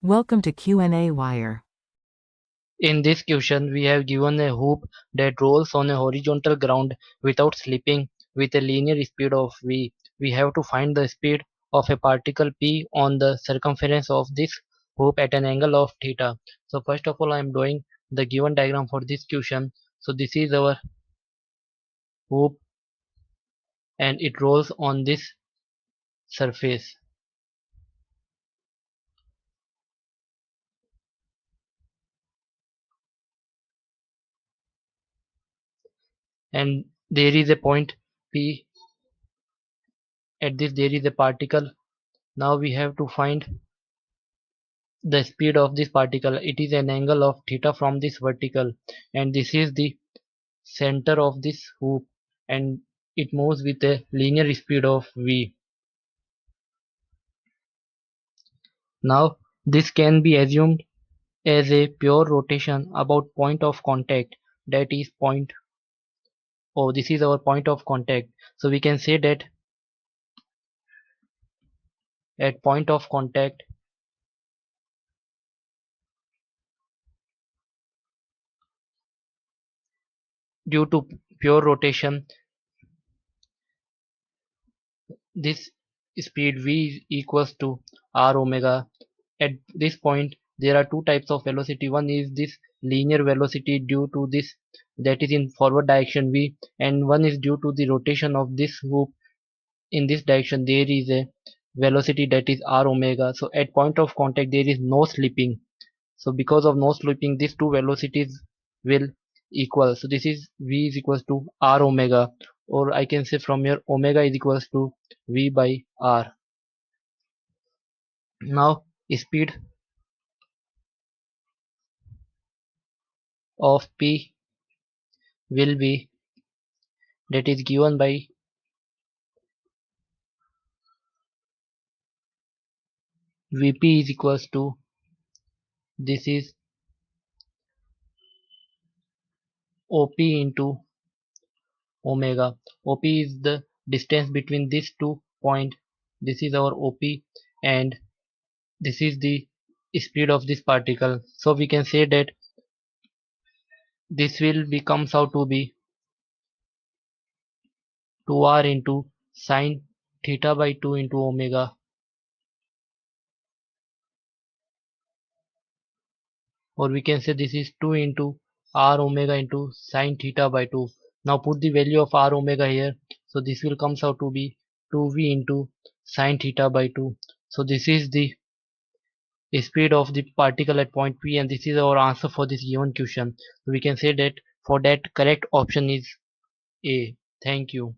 Welcome to Q&A Wire. In this question, we have given a hoop that rolls on a horizontal ground without slipping with a linear speed of v. We have to find the speed of a particle p on the circumference of this hoop at an angle of theta. So first of all, I am drawing the given diagram for this question. So this is our hoop and it rolls on this surface. And there is a point p. At this there is a particle. Now we have to find the speed of this particle. It is an angle of theta from this vertical, and this is the center of this hoop, and it moves with a linear speed of v. Now this can be assumed as a pure rotation about point of contact, that is point O. This is our point of contact. So we can say that at point of contact, due to pure rotation, this speed v equals to r omega. At this point there are two types of velocity. One is this linear velocity due to this, that is in forward direction v, and one is due to the rotation of this hoop in this direction. There is a velocity that is r omega. So at point of contact there is no slipping. So because of no slipping, these two velocities will equal. So this is v is equals to r omega, or I can say from here omega is equals to v by r. Now speed of p will be, that is given by Vp is equals to, this is OP into omega. OP is the distance between these 2 points. This is our OP, and this is the speed of this particle. So we can say that this will be comes out to be 2r into sine theta by 2 into omega, or we can say this is 2 into r omega into sine theta by 2. Now put the value of r omega here. So this will comes out to be 2v into sine theta by 2. So this is the speed of the particle at point P, and this is our answer for this given question. So we can say that for that correct option is A. Thank you.